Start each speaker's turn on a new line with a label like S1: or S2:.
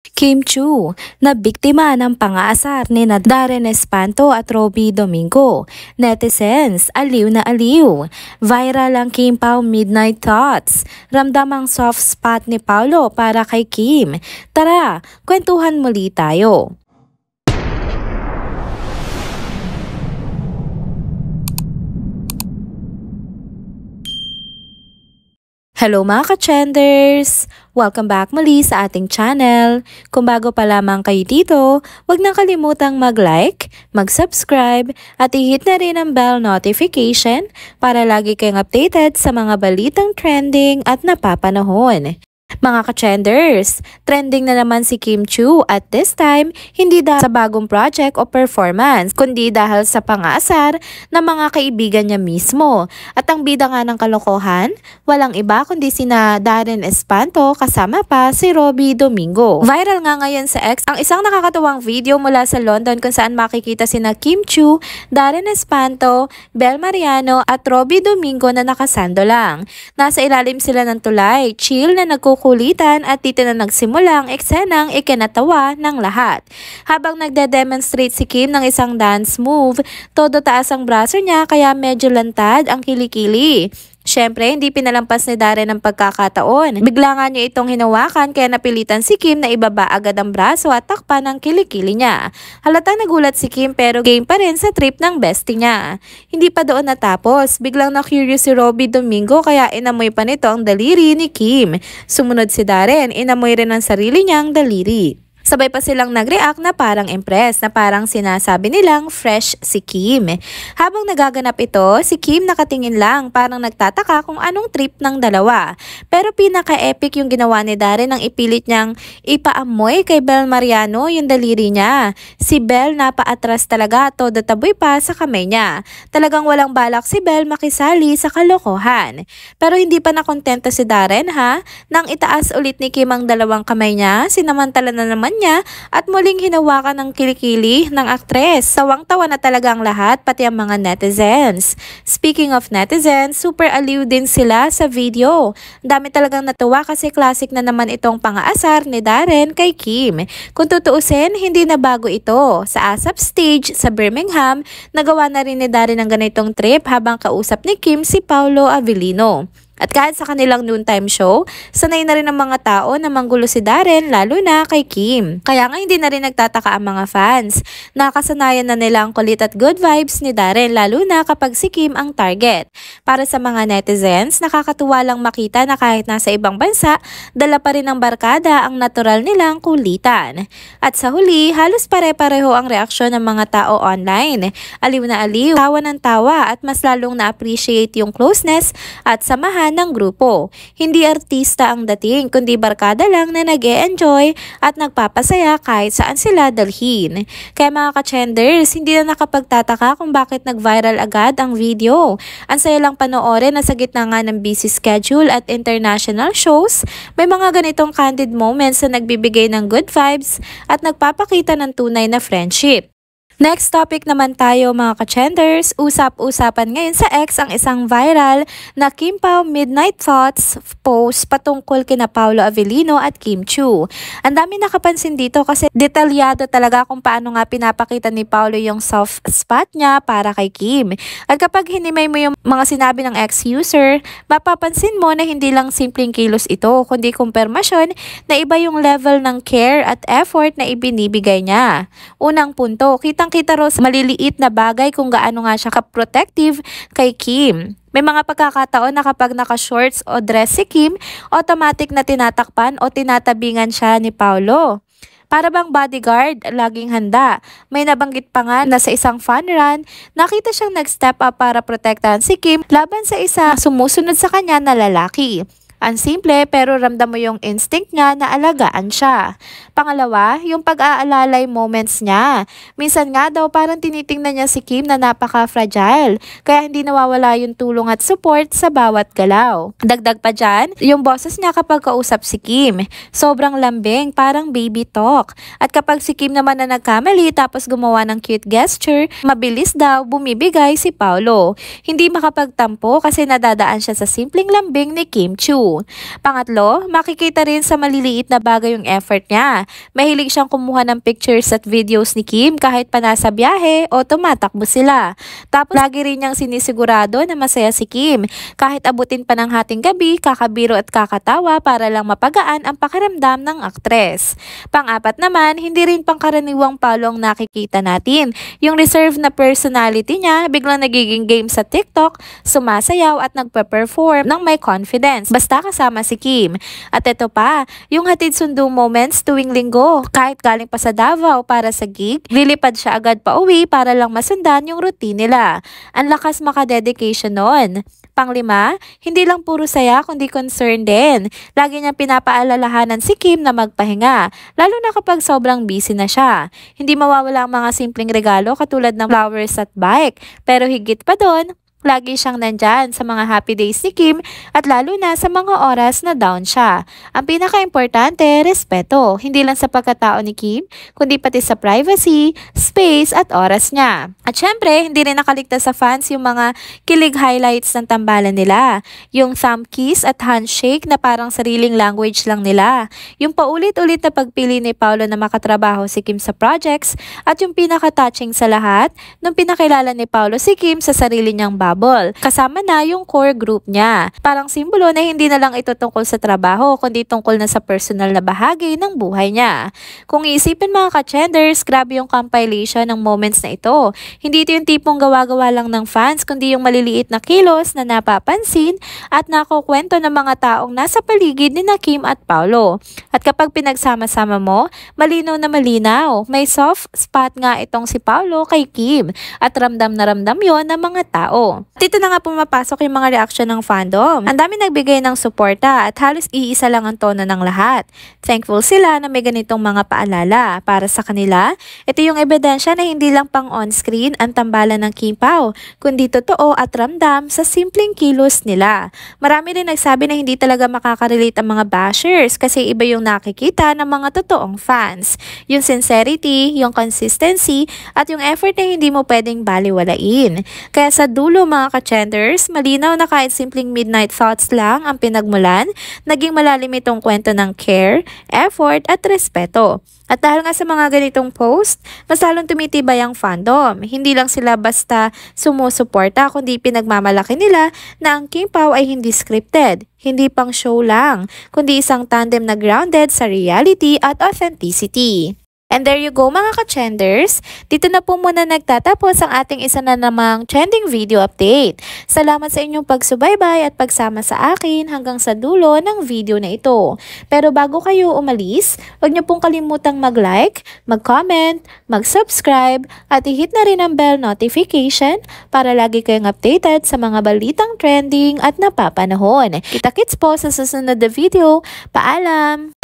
S1: Kim Chiu, na biktima ng pang-aasar ni Darren Espanto at Robby Domingo. Netizens, aliw na aliw. Viral ang Kim Pao Midnight Thoughts. Ramdam ang soft spot ni Paulo para kay Kim. Tara, kwentuhan muli tayo. Hello mga ka-trenders! Welcome back muli sa ating channel. Kung bago pa lamang kayo dito, huwag nang kalimutang mag-like, mag-subscribe at i-hit na rin ang bell notification para lagi kayong updated sa mga balitang trending at napapanahon. Mga ka-trenders, trending na naman si Kim Chiu at this time, hindi dahil sa bagong project o performance, kundi dahil sa pang-aasar ng mga kaibigan niya mismo. At ang bida nga ng kalokohan, walang iba kundi sina Darren Espanto kasama pa si Robby Domingo. Viral nga ngayon sa X ang isang nakakatuwang video mula sa London kung saan makikita sina Kim Chiu, Darren Espanto, Bel Mariano at Robby Domingo na nakasando lang. Nasa ilalim sila ng tulay, chill na nagkukulitan at dito na nagsimula ang eksenang ikinatawa ng lahat. Habang nagde-demonstrate si Kim ng isang dance move, todo taas ang braso niya kaya medyo lantad ang kilikili. Siyempre, hindi pinalampas ni Darren ang pagkakataon. Bigla nga niya itong hinawakan kaya napilitan si Kim na ibaba agad ang braso at takpan ang kilikili niya. Halatang nagulat si Kim pero game pa rin sa trip ng bestie niya. Hindi pa doon natapos, biglang na-curious si Robby Domingo kaya inamoy pa nito ang daliri ni Kim. Sumunod si Darren, inamoy rin ang sarili niyang daliri. Sabay pa silang nag-react na parang impressed, na parang sinasabi nilang fresh si Kim. Habang nagaganap ito, si Kim nakatingin lang, parang nagtataka kung anong trip ng dalawa. Pero pinaka-epic yung ginawa ni Darren nang ipilit niyang ipaamoy kay Bel Mariano yung daliri niya. Si Bel napaatras talaga, todo taboy pa sa kamay niya. Talagang walang balak si Bel makisali sa kalokohan. Pero hindi pa nakontento si Darren nang itaas ulit ni Kim ang dalawang kamay niya, sinamantala na naman niya at muling hinawakan ng kilikili ng aktres. Sawang-tawa na talaga ang lahat, pati ang mga netizens. Speaking of netizens, super aliw din sila sa video. Dami talagang natuwa kasi classic na naman itong pang-aasar ni Darren kay Kim. Kung tutuusin, hindi na bago ito. Sa ASAP stage sa Birmingham, nagawa na rin ni Darren ang ganitong trip habang kausap ni Kim si Paolo Avellino. At kahit sa kanilang noontime show, sanay na rin ang mga tao na manggulo si Darren lalo na kay Kim. Kaya nga hindi na rin nagtataka ang mga fans. Nakasanayan na nila ang kulit at good vibes ni Darren lalo na kapag si Kim ang target. Para sa mga netizens, nakakatuwa lang makita na kahit nasa ibang bansa, dala pa rin ng barkada ang natural nilang kulitan. At sa huli, halos pare-pareho ang reaksyon ng mga tao online. Aliw na aliw, tawa ng tawa at mas lalong na-appreciate yung closeness at samahan ng grupo. Hindi artista ang dating, kundi barkada lang na nag-e-enjoy at nagpapasaya kahit saan sila dalhin. Kaya mga ka-trenders, hindi na nakapagtataka kung bakit nag-viral agad ang video. Ang saya lang panoorin na sa gitna nga ng busy schedule at international shows, may mga ganitong candid moments na nagbibigay ng good vibes at nagpapakita ng tunay na friendship. Next topic naman tayo mga ka-trenders, usap-usapan ngayon sa X ang isang viral na Kim Pao Midnight Thoughts post patungkol kina Paolo Avellino at Kim Chiu. Ang dami nakapansin dito kasi detalyado talaga kung paano nga pinapakita ni Paolo yung soft spot niya para kay Kim. At kapag hinimay mo yung mga sinabi ng ex-user, mapapansin mo na hindi lang simpleng kilos ito, kundi kumpirmasyon na iba yung level ng care at effort na ibinibigay niya. Unang punto, kita raw sa maliliit na bagay kung gaano nga siya ka-protective kay Kim. May mga pagkakataon na kapag naka-shorts o dress si Kim, automatic na tinatakpan o tinatabingan siya ni Paolo. Para bang bodyguard, laging handa. May nabanggit pa nga na sa isang fun run, nakita siyang nag-step up para protektahan si Kim laban sa isa sumusunod sa kanya na lalaki. Ang simple pero ramdam mo yung instinct niya na alagaan siya. Pangalawa, yung pag-aalalay moments niya. Minsan nga daw parang tinitingnan niya si Kim na napaka-fragile, kaya hindi nawawala yung tulong at support sa bawat galaw. Dagdag pa dyan, yung boses niya kapag kausap si Kim. Sobrang lambing, parang baby talk. At kapag si Kim naman na nagkamali tapos gumawa ng cute gesture, mabilis daw bumibigay si Paolo. Hindi makapagtampo kasi nadadaan siya sa simpleng lambing ni Kim Chiu. 2. Pangatlo, makikita rin sa maliliit na bagay yung effort niya. Mahilig siyang kumuha ng pictures at videos ni Kim kahit pa nasa biyahe o tumatakbo sila. Tapos lagi rin niyang sinisigurado na masaya si Kim. Kahit abutin pa ng hating gabi, kakabiro at kakatawa para lang mapagaan ang pakiramdam ng aktres. Pang-apat naman, hindi rin pangkaraniwang Paolo ang nakikita natin. Yung reserve na personality niya, biglang nagiging game sa TikTok, sumasayaw at nagpe-perform ng may confidence. Basta kasama si Kim. At ito pa, yung hatid sundo moments tuwing linggo. Kahit galing pa sa Davao para sa gig, lilipad siya agad pa uwi para lang masundan yung routine nila. Ang lakas makadedication nun. Panglima, hindi lang puro saya kundi concern din. Lagi niyang pinapaalalahanan si Kim na magpahinga, lalo na kapag sobrang busy na siya. Hindi mawawala ang mga simpleng regalo katulad ng flowers at bike. Pero higit pa doon, lagi siyang nandyan sa mga happy days ni Kim at lalo na sa mga oras na down siya. Ang pinaka-importante, respeto. Hindi lang sa pagkatao ni Kim, kundi pati sa privacy, space at oras niya. At syempre, hindi rin nakaligtas sa fans yung mga kilig highlights ng tambalan nila. Yung thumb kiss at handshake na parang sariling language lang nila. Yung paulit-ulit na pagpili ni Paolo na makatrabaho si Kim sa projects at yung pinaka-touching sa lahat, nung pinakilala ni Paolo si Kim sa sarili niyang bubble. Kasama na yung core group niya. Parang simbolo na hindi na lang ito tungkol sa trabaho, kundi tungkol na sa personal na bahagi ng buhay niya. Kung iisipin mga ka-chenders, grabe yung compilation ng moments na ito. Hindi ito yung tipong gawa-gawa lang ng fans, kundi yung maliliit na kilos na napapansin at nakukwento ng mga taong nasa paligid ni Kim at Paolo. At kapag pinagsama-sama mo, malinaw na malinaw. May soft spot nga itong si Paolo kay Kim at ramdam na ramdam yon ng mga tao. Dito na nga pumapasok yung mga reaction ng fandom. Ang dami nagbigay ng suporta at halos iisa lang ang tono ng lahat. Thankful sila na may ganitong mga paalala. Para sa kanila, ito yung ebidensya na hindi lang pang on-screen ang tambalan ng Kim Pao, kundi totoo at ramdam sa simpleng kilos nila. Marami rin nagsabi na hindi talaga makakarelate ang mga bashers kasi iba yung nakikita ng mga totoong fans. Yung sincerity, yung consistency, at yung effort na hindi mo pwedeng baliwalain. Kaya sa dulo mga ka-chenders, malinaw na kahit simpleng midnight thoughts lang ang pinagmulan, naging malalim itong kwento ng care, effort at respeto. At dahil nga sa mga ganitong post, mas lalong tumitibay ang fandom. Hindi lang sila basta sumusuporta, kundi pinagmamalaki nila na ang Kim Pao ay hindi scripted, hindi pang show lang, kundi isang tandem na grounded sa reality at authenticity. And there you go mga ka-chenders, dito na po muna nagtatapos ang ating isa na namang trending video update. Salamat sa inyong pagsubaybay at pagsama sa akin hanggang sa dulo ng video na ito. Pero bago kayo umalis, huwag niyo pong kalimutang mag-like, mag-comment, mag-subscribe at i-hit na rin ang bell notification para lagi kayong updated sa mga balitang trending at napapanahon. Kita-kits po sa susunod na video. Paalam!